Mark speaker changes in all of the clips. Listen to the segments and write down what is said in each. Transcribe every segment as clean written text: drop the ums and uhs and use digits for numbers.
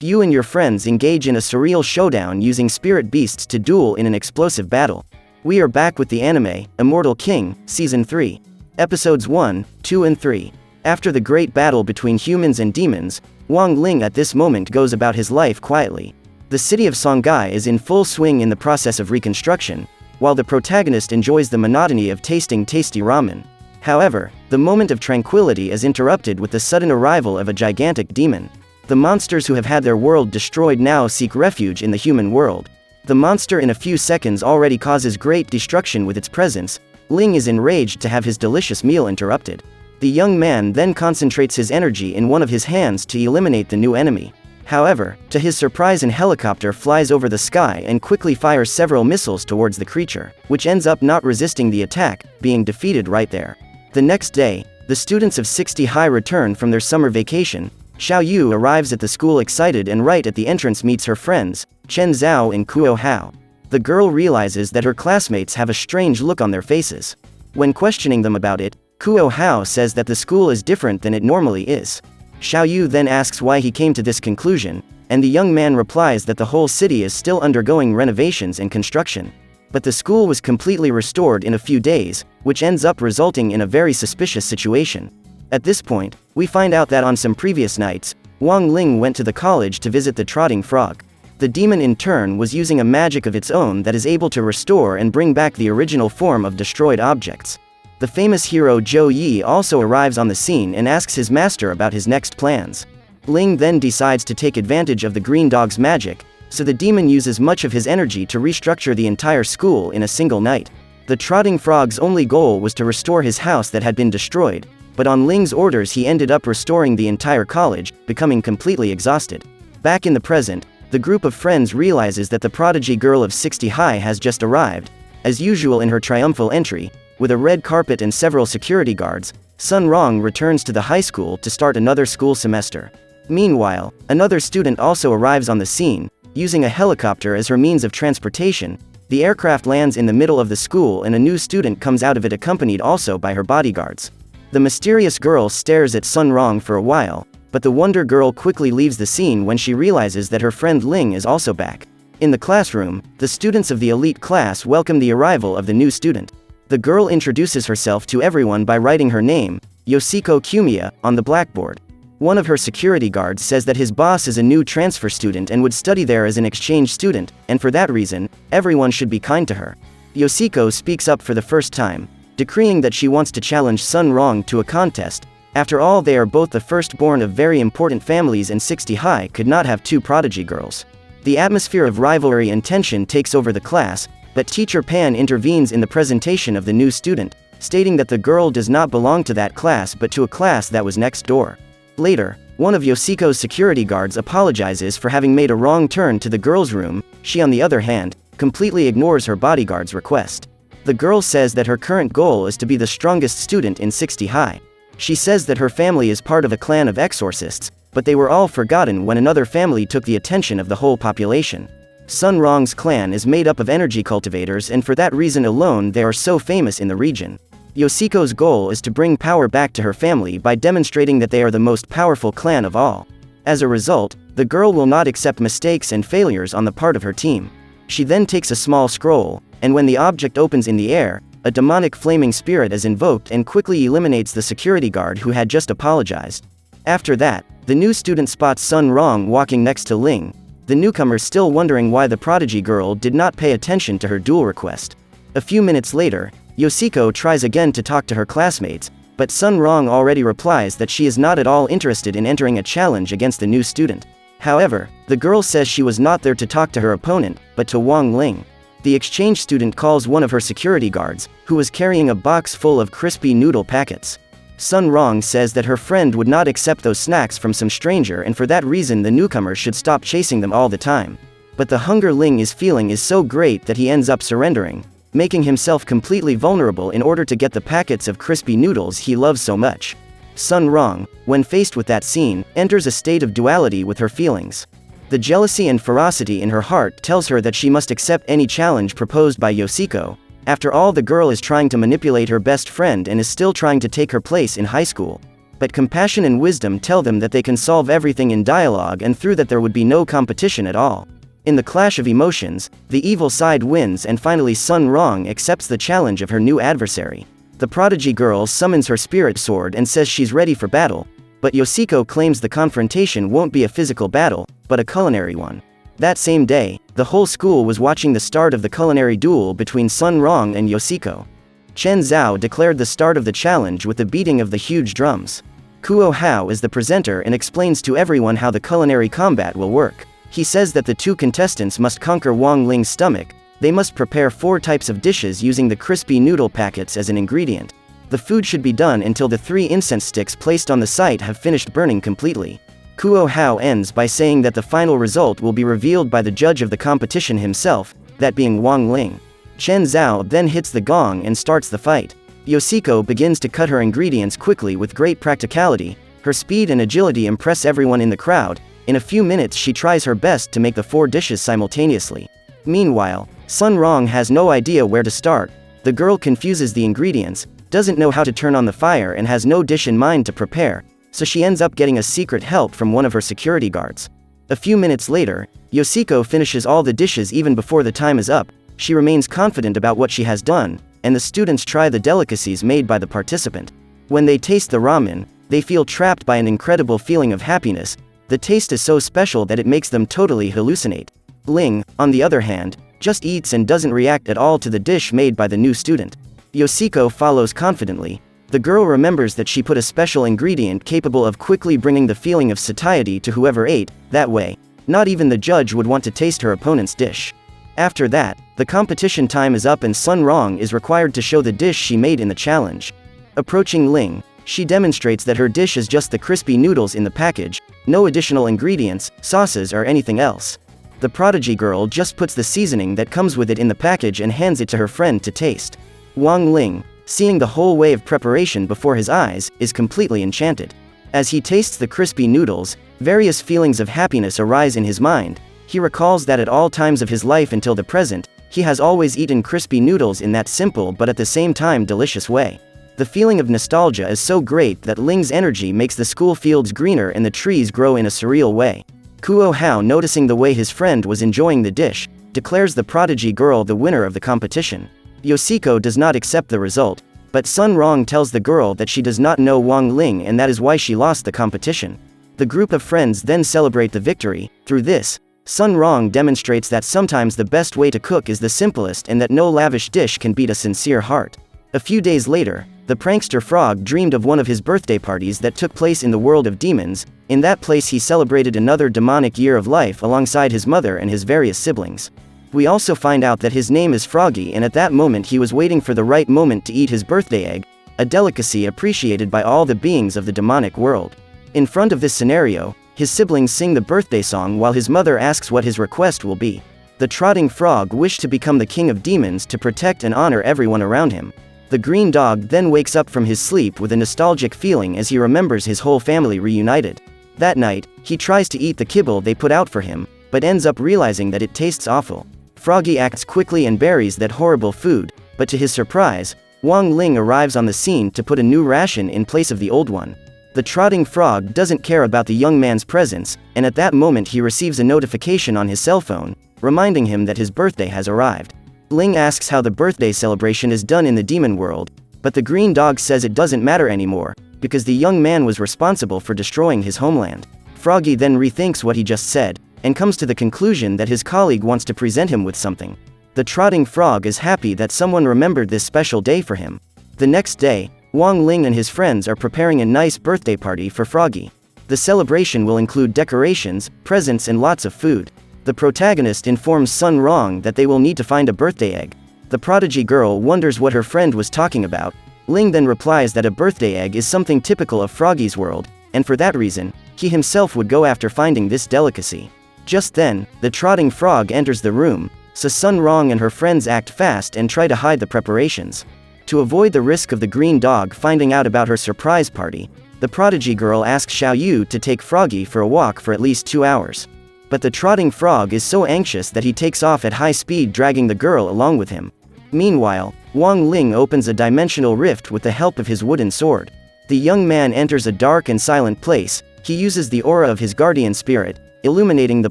Speaker 1: You and your friends engage in a surreal showdown using spirit beasts to duel in an explosive battle. We are back with the anime, Immortal King, Season 3. Episodes 1, 2 and 3. After the great battle between humans and demons, Wang Ling at this moment goes about his life quietly. The city of Songhai is in full swing in the process of reconstruction, while the protagonist enjoys the monotony of tasting tasty ramen. However, the moment of tranquility is interrupted with the sudden arrival of a gigantic demon. The monsters who have had their world destroyed now seek refuge in the human world. The monster in a few seconds already causes great destruction with its presence. Ling is enraged to have his delicious meal interrupted. The young man then concentrates his energy in one of his hands to eliminate the new enemy. However, to his surprise, an helicopter flies over the sky and quickly fires several missiles towards the creature, which ends up not resisting the attack, being defeated right there. The next day, the students of 60 High return from their summer vacation. Xiao Yu arrives at the school excited and right at the entrance meets her friends, Chen Zhao and Kuo Hao. The girl realizes that her classmates have a strange look on their faces. When questioning them about it, Kuo Hao says that the school is different than it normally is. Xiao Yu then asks why he came to this conclusion, and the young man replies that the whole city is still undergoing renovations and construction. But the school was completely restored in a few days, which ends up resulting in a very suspicious situation. At this point, we find out that on some previous nights, Wang Ling went to the college to visit the trotting frog. The demon in turn was using a magic of its own that is able to restore and bring back the original form of destroyed objects. The famous hero Zhou Yi also arrives on the scene and asks his master about his next plans. Ling then decides to take advantage of the green dog's magic, so the demon uses much of his energy to restructure the entire school in a single night. The trotting frog's only goal was to restore his house that had been destroyed, but on Ling's orders he ended up restoring the entire college, becoming completely exhausted. Back in the present, the group of friends realizes that the prodigy girl of 60 High has just arrived. As usual in her triumphal entry, with a red carpet and several security guards, Sun Rong returns to the high school to start another school semester. Meanwhile, another student also arrives on the scene, using a helicopter as her means of transportation. The aircraft lands in the middle of the school and a new student comes out of it accompanied also by her bodyguards. The mysterious girl stares at Sun Rong for a while, but the Wonder Girl quickly leaves the scene when she realizes that her friend Ling is also back. In the classroom, the students of the elite class welcome the arrival of the new student. The girl introduces herself to everyone by writing her name, Yoshiko Kumiya, on the blackboard. One of her security guards says that his boss is a new transfer student and would study there as an exchange student, and for that reason, everyone should be kind to her. Yoshiko speaks up for the first time, decreeing that she wants to challenge Sun Rong to a contest. After all, they are both the firstborn of very important families and 60 High could not have two prodigy girls. The atmosphere of rivalry and tension takes over the class, but teacher Pan intervenes in the presentation of the new student, stating that the girl does not belong to that class but to a class that was next door. Later, one of Yoshiko's security guards apologizes for having made a wrong turn to the girl's room. She, on the other hand, completely ignores her bodyguard's request. The girl says that her current goal is to be the strongest student in 60 High. She says that her family is part of a clan of exorcists, but they were all forgotten when another family took the attention of the whole population. Sun Rong's clan is made up of energy cultivators, and for that reason alone they are so famous in the region. Yoshiko's goal is to bring power back to her family by demonstrating that they are the most powerful clan of all. As a result, the girl will not accept mistakes and failures on the part of her team. She then takes a small scroll, and when the object opens in the air, a demonic flaming spirit is invoked and quickly eliminates the security guard who had just apologized. After that, the new student spots Sun Rong walking next to Ling, the newcomer still wondering why the prodigy girl did not pay attention to her duel request. A few minutes later, Yoshiko tries again to talk to her classmates, but Sun Rong already replies that she is not at all interested in entering a challenge against the new student. However, the girl says she was not there to talk to her opponent, but to Wang Ling. The exchange student calls one of her security guards, who was carrying a box full of crispy noodle packets. Sun Rong says that her friend would not accept those snacks from some stranger, and for that reason the newcomer should stop chasing them all the time. But the hunger Ling is feeling is so great that he ends up surrendering, making himself completely vulnerable in order to get the packets of crispy noodles he loves so much. Sun Rong, when faced with that scene, enters a state of duality with her feelings. The jealousy and ferocity in her heart tells her that she must accept any challenge proposed by Yoshiko. After all, the girl is trying to manipulate her best friend and is still trying to take her place in high school. But compassion and wisdom tell them that they can solve everything in dialogue and through that there would be no competition at all. In the clash of emotions, the evil side wins and finally Sun Rong accepts the challenge of her new adversary. The prodigy girl summons her spirit sword and says she's ready for battle, but Yoshiko claims the confrontation won't be a physical battle, but a culinary one. That same day, the whole school was watching the start of the culinary duel between Sun Rong and Yoshiko. Chen Zhao declared the start of the challenge with the beating of the huge drums. Kuo Hao is the presenter and explains to everyone how the culinary combat will work. He says that the two contestants must conquer Wang Ling's stomach. They must prepare 4 types of dishes using the crispy noodle packets as an ingredient. The food should be done until the 3 incense sticks placed on the site have finished burning completely. Kuo Hao ends by saying that the final result will be revealed by the judge of the competition himself, that being Wang Ling. Chen Zhao then hits the gong and starts the fight. Yoshiko begins to cut her ingredients quickly with great practicality. Her speed and agility impress everyone in the crowd. In a few minutes she tries her best to make the 4 dishes simultaneously. Meanwhile, Sun Rong has no idea where to start. The girl confuses the ingredients, doesn't know how to turn on the fire and has no dish in mind to prepare, so she ends up getting a secret help from one of her security guards. A few minutes later, Yoshiko finishes all the dishes even before the time is up. She remains confident about what she has done, and the students try the delicacies made by the participant. When they taste the ramen, they feel trapped by an incredible feeling of happiness. The taste is so special that it makes them totally hallucinate. Ling, on the other hand, just eats and doesn't react at all to the dish made by the new student. Yoshiko follows confidently. The girl remembers that she put a special ingredient capable of quickly bringing the feeling of satiety to whoever ate. That way, not even the judge would want to taste her opponent's dish. After that, the competition time is up and Sun Rong is required to show the dish she made in the challenge. Approaching Ling, she demonstrates that her dish is just the crispy noodles in the package, no additional ingredients, sauces or anything else. The prodigy girl just puts the seasoning that comes with it in the package and hands it to her friend to taste. Wang Ling, seeing the whole way of preparation before his eyes, is completely enchanted. As he tastes the crispy noodles, various feelings of happiness arise in his mind. He recalls that at all times of his life until the present, he has always eaten crispy noodles in that simple but at the same time delicious way. The feeling of nostalgia is so great that Ling's energy makes the school fields greener and the trees grow in a surreal way. Kuo Hao, noticing the way his friend was enjoying the dish, declares the prodigy girl the winner of the competition. Yoshiko does not accept the result, but Sun Rong tells the girl that she does not know Wang Ling and that is why she lost the competition. The group of friends then celebrate the victory. Through this, Sun Rong demonstrates that sometimes the best way to cook is the simplest and that no lavish dish can beat a sincere heart. A few days later, the prankster Frog dreamed of one of his birthday parties that took place in the world of demons. In that place he celebrated another demonic year of life alongside his mother and his various siblings. We also find out that his name is Froggy and at that moment he was waiting for the right moment to eat his birthday egg, a delicacy appreciated by all the beings of the demonic world. In front of this scenario, his siblings sing the birthday song while his mother asks what his request will be. The trotting frog wished to become the king of demons to protect and honor everyone around him. The green dog then wakes up from his sleep with a nostalgic feeling as he remembers his whole family reunited. That night, he tries to eat the kibble they put out for him, but ends up realizing that it tastes awful. Froggy acts quickly and buries that horrible food, but to his surprise, Wang Ling arrives on the scene to put a new ration in place of the old one. The trotting frog doesn't care about the young man's presence, and at that moment he receives a notification on his cell phone, reminding him that his birthday has arrived. Ling asks how the birthday celebration is done in the demon world, but the green dog says it doesn't matter anymore, because the young man was responsible for destroying his homeland. Froggy then rethinks what he just said, and comes to the conclusion that his colleague wants to present him with something. The trotting frog is happy that someone remembered this special day for him. The next day, Wang Ling and his friends are preparing a nice birthday party for Froggy. The celebration will include decorations, presents and lots of food. The protagonist informs Sun Rong that they will need to find a birthday egg. The prodigy girl wonders what her friend was talking about. Ling then replies that a birthday egg is something typical of Froggy's world, and for that reason, he himself would go after finding this delicacy. Just then, the trotting frog enters the room, so Sun Rong and her friends act fast and try to hide the preparations. To avoid the risk of the green dog finding out about her surprise party, the prodigy girl asks Xiao Yu to take Froggy for a walk for at least 2 hours. But the trotting frog is so anxious that he takes off at high speed, dragging the girl along with him. Meanwhile, Wang Ling opens a dimensional rift with the help of his wooden sword. The young man enters a dark and silent place. He uses the aura of his guardian spirit, illuminating the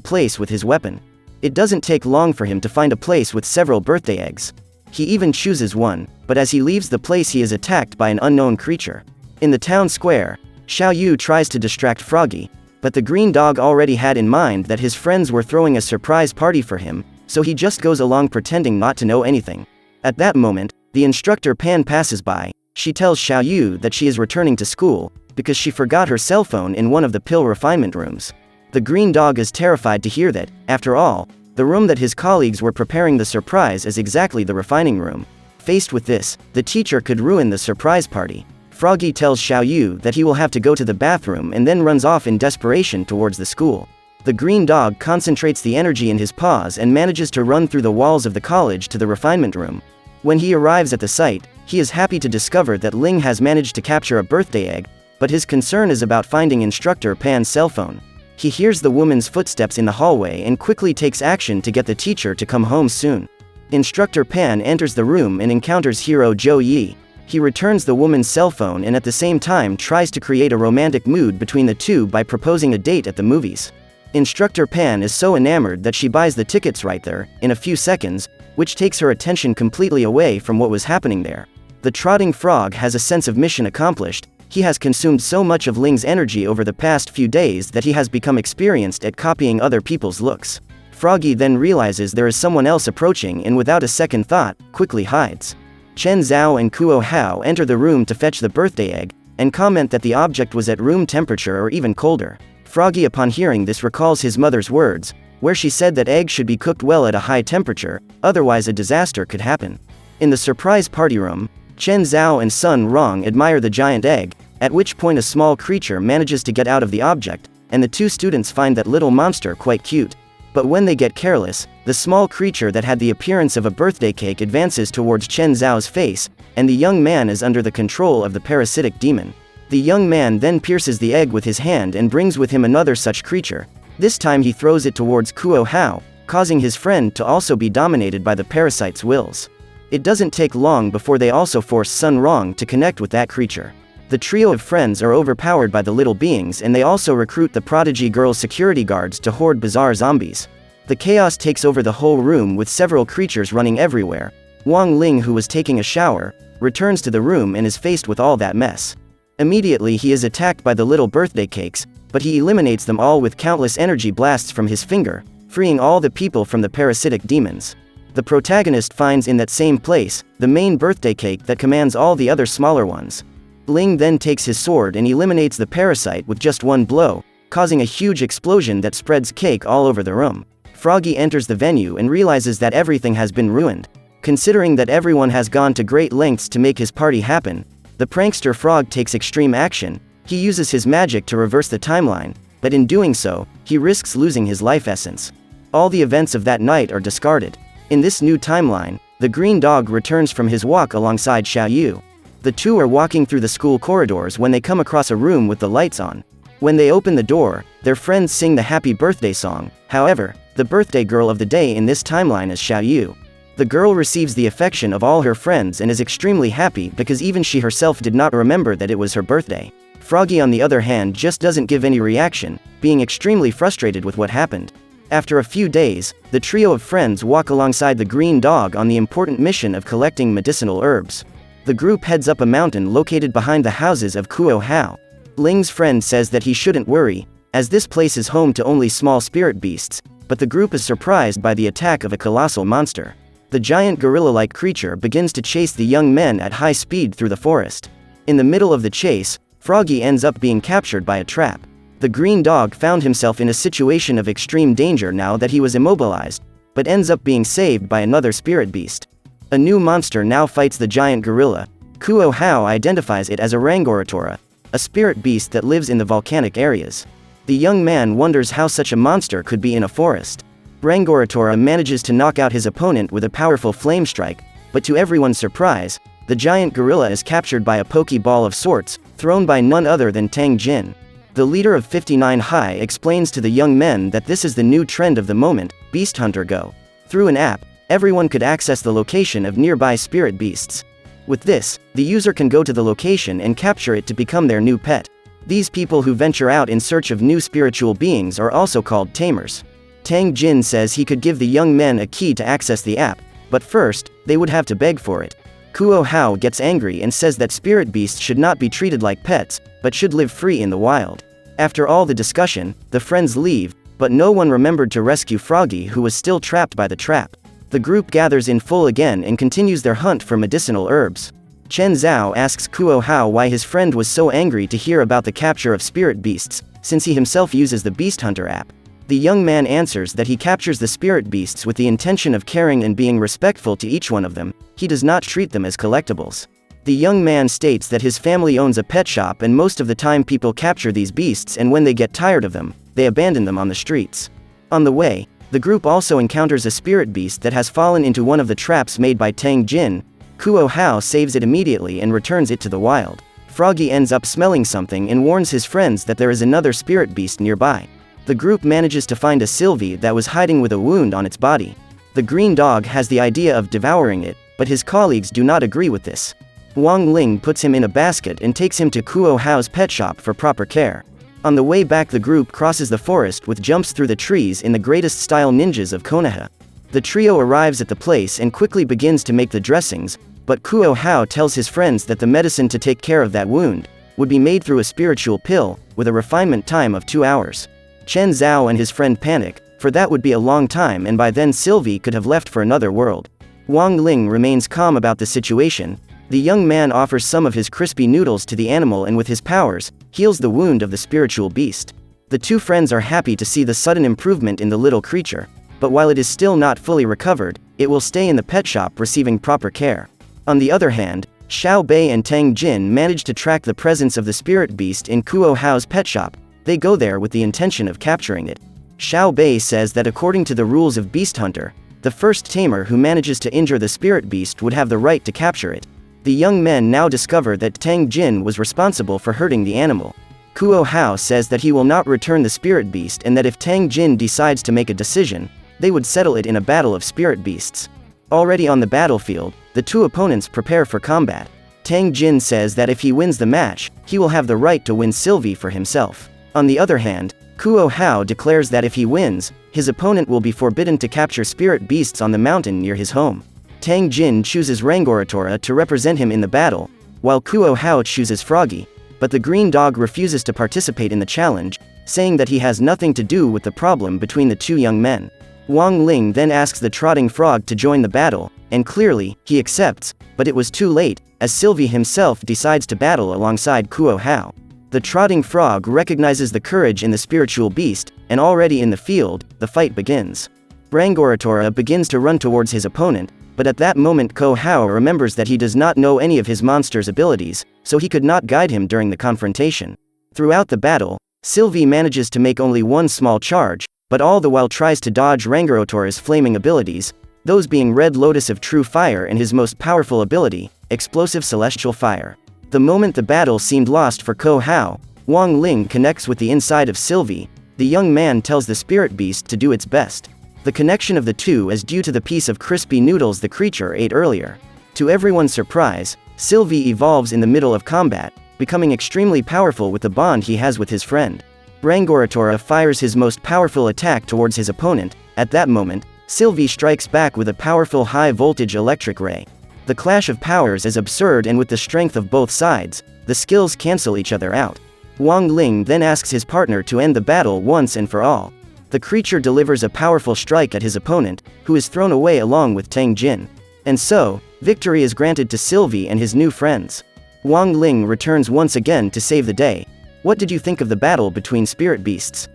Speaker 1: place with his weapon. It doesn't take long for him to find a place with several birthday eggs. He even chooses one, but as he leaves the place he is attacked by an unknown creature. In the town square, Xiao Yu tries to distract Froggy, but the green dog already had in mind that his friends were throwing a surprise party for him, so he just goes along pretending not to know anything. At that moment, the instructor Pan passes by. She tells Xiao Yu that she is returning to school, because she forgot her cell phone in one of the pill refinement rooms. The green dog is terrified to hear that, after all, the room that his colleagues were preparing the surprise is exactly the refining room. Faced with this, the teacher could ruin the surprise party. Froggy tells Xiao Yu that he will have to go to the bathroom and then runs off in desperation towards the school. The green dog concentrates the energy in his paws and manages to run through the walls of the college to the refinement room. When he arrives at the site, he is happy to discover that Ling has managed to capture a birthday egg, but his concern is about finding instructor Pan's cell phone. He hears the woman's footsteps in the hallway and quickly takes action to get the teacher to come home soon. Instructor Pan enters the room and encounters hero Zhou Yi. He returns the woman's cell phone and at the same time tries to create a romantic mood between the two by proposing a date at the movies. Instructor Pan is so enamored that she buys the tickets right there, in a few seconds, which takes her attention completely away from what was happening there. The trotting frog has a sense of mission accomplished. He has consumed so much of Ling's energy over the past few days that he has become experienced at copying other people's looks. Froggy then realizes there is someone else approaching and without a second thought, quickly hides. Chen Zhao and Kuo Hao enter the room to fetch the birthday egg, and comment that the object was at room temperature or even colder. Froggy upon hearing this recalls his mother's words, where she said that eggs should be cooked well at a high temperature, otherwise a disaster could happen. In the surprise party room, Chen Zhao and Sun Rong admire the giant egg, at which point a small creature manages to get out of the object, and the two students find that little monster quite cute. But when they get careless, the small creature that had the appearance of a birthday cake advances towards Chen Zhao's face, and the young man is under the control of the parasitic demon. The young man then pierces the egg with his hand and brings with him another such creature. This time he throws it towards Kuo Hao, causing his friend to also be dominated by the parasite's wills. It doesn't take long before they also force Sun Rong to connect with that creature. The trio of friends are overpowered by the little beings and they also recruit the prodigy girl's security guards to hoard bizarre zombies. The chaos takes over the whole room with several creatures running everywhere. Wang Ling, who was taking a shower, returns to the room and is faced with all that mess. Immediately he is attacked by the little birthday cakes, but he eliminates them all with countless energy blasts from his finger, freeing all the people from the parasitic demons. The protagonist finds in that same place, the main birthday cake that commands all the other smaller ones. Ling then takes his sword and eliminates the parasite with just one blow, causing a huge explosion that spreads cake all over the room. Froggy enters the venue and realizes that everything has been ruined. Considering that everyone has gone to great lengths to make his party happen, the prankster Frog takes extreme action. He uses his magic to reverse the timeline, but in doing so, he risks losing his life essence. All the events of that night are discarded. In this new timeline, the green dog returns from his walk alongside Xiao Yu. The two are walking through the school corridors when they come across a room with the lights on. When they open the door, their friends sing the happy birthday song. However, the birthday girl of the day in this timeline is Xiao Yu. The girl receives the affection of all her friends and is extremely happy because even she herself did not remember that it was her birthday. Froggy on the other hand just doesn't give any reaction, being extremely frustrated with what happened. After a few days, the trio of friends walk alongside the green dog on the important mission of collecting medicinal herbs. The group heads up a mountain located behind the houses of Kuo Hao. Ling's friend says that he shouldn't worry, as this place is home to only small spirit beasts, but the group is surprised by the attack of a colossal monster. The giant gorilla-like creature begins to chase the young men at high speed through the forest. In the middle of the chase, Froggy ends up being captured by a trap. The green dog found himself in a situation of extreme danger now that he was immobilized, but ends up being saved by another spirit beast. A new monster now fights the giant gorilla. Kuo Hao identifies it as a Rangoratora, a spirit beast that lives in the volcanic areas. The young man wonders how such a monster could be in a forest. Rangoratora manages to knock out his opponent with a powerful flame strike, but to everyone's surprise, the giant gorilla is captured by a pokeball of sorts, thrown by none other than Tang Jin. The leader of 59 High explains to the young men that this is the new trend of the moment, Beast Hunter Go. Through an app, everyone could access the location of nearby spirit beasts. With this, the user can go to the location and capture it to become their new pet. These people who venture out in search of new spiritual beings are also called tamers. Tang Jin says he could give the young men a key to access the app, but first, they would have to beg for it. Kuo Hao gets angry and says that spirit beasts should not be treated like pets, but should live free in the wild. After all the discussion, the friends leave, but no one remembered to rescue Froggy, who was still trapped by the trap. The group gathers in full again and continues their hunt for medicinal herbs. Chen Zhao asks Kuo Hao why his friend was so angry to hear about the capture of spirit beasts, since he himself uses the Beast Hunter app. The young man answers that he captures the spirit beasts with the intention of caring and being respectful to each one of them. He does not treat them as collectibles. The young man states that his family owns a pet shop and most of the time people capture these beasts, and when they get tired of them, they abandon them on the streets. On the way, the group also encounters a spirit beast that has fallen into one of the traps made by Tang Jin. Kuo Hao saves it immediately and returns it to the wild. Froggy ends up smelling something and warns his friends that there is another spirit beast nearby. The group manages to find a Sylvie that was hiding with a wound on its body. The green dog has the idea of devouring it, but his colleagues do not agree with this. Wang Ling puts him in a basket and takes him to Kuo Hao's pet shop for proper care. On the way back, the group crosses the forest with jumps through the trees in the greatest style ninjas of Konoha. The trio arrives at the place and quickly begins to make the dressings, but Kuo Hao tells his friends that the medicine to take care of that wound would be made through a spiritual pill, with a refinement time of 2 hours. Chen Zhao and his friend panic, for that would be a long time and by then Sylvie could have left for another world. Wang Ling remains calm about the situation. The young man offers some of his crispy noodles to the animal and with his powers, heals the wound of the spiritual beast. The two friends are happy to see the sudden improvement in the little creature, but while it is still not fully recovered, it will stay in the pet shop receiving proper care. On the other hand, Xiao Bei and Tang Jin manage to track the presence of the spirit beast in Kuo Hao's pet shop. They go there with the intention of capturing it. Xiao Bei says that according to the rules of Beast Hunter, the first tamer who manages to injure the spirit beast would have the right to capture it. The young men now discover that Tang Jin was responsible for hurting the animal. Kuo Hao says that he will not return the spirit beast and that if Tang Jin decides to make a decision, they would settle it in a battle of spirit beasts. Already on the battlefield, the two opponents prepare for combat. Tang Jin says that if he wins the match, he will have the right to win Sylvie for himself. On the other hand, Kuo Hao declares that if he wins, his opponent will be forbidden to capture spirit beasts on the mountain near his home. Tang Jin chooses Rangoratora to represent him in the battle, while Kuo Hao chooses Froggy, but the green dog refuses to participate in the challenge, saying that he has nothing to do with the problem between the two young men. Wang Ling then asks the trotting frog to join the battle, and clearly, he accepts, but it was too late, as Sylvie himself decides to battle alongside Kuo Hao. The trotting frog recognizes the courage in the spiritual beast, and already in the field, the fight begins. Rangoratora begins to run towards his opponent, but at that moment Kuo Hao remembers that he does not know any of his monster's abilities, so he could not guide him during the confrontation. Throughout the battle, Sylvie manages to make only one small charge, but all the while tries to dodge Rangorotora's flaming abilities, those being Red Lotus of True Fire and his most powerful ability, Explosive Celestial Fire. The moment the battle seemed lost for Kuo Hao, Wang Ling connects with the inside of Sylvie. The young man tells the spirit beast to do its best. The connection of the two is due to the piece of crispy noodles the creature ate earlier. To everyone's surprise, Sylvie evolves in the middle of combat, becoming extremely powerful with the bond he has with his friend. Rangoratora fires his most powerful attack towards his opponent. At that moment, Sylvie strikes back with a powerful high-voltage electric ray. The clash of powers is absurd, and with the strength of both sides, the skills cancel each other out. Wang Ling then asks his partner to end the battle once and for all. The creature delivers a powerful strike at his opponent, who is thrown away along with Tang Jin. And so, victory is granted to Sylvie and his new friends. Wang Ling returns once again to save the day. What did you think of the battle between spirit beasts?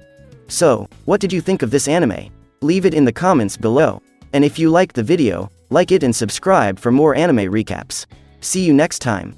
Speaker 1: So, what did you think of this anime? Leave it in the comments below. And if you liked the video, like it and subscribe for more anime recaps. See you next time.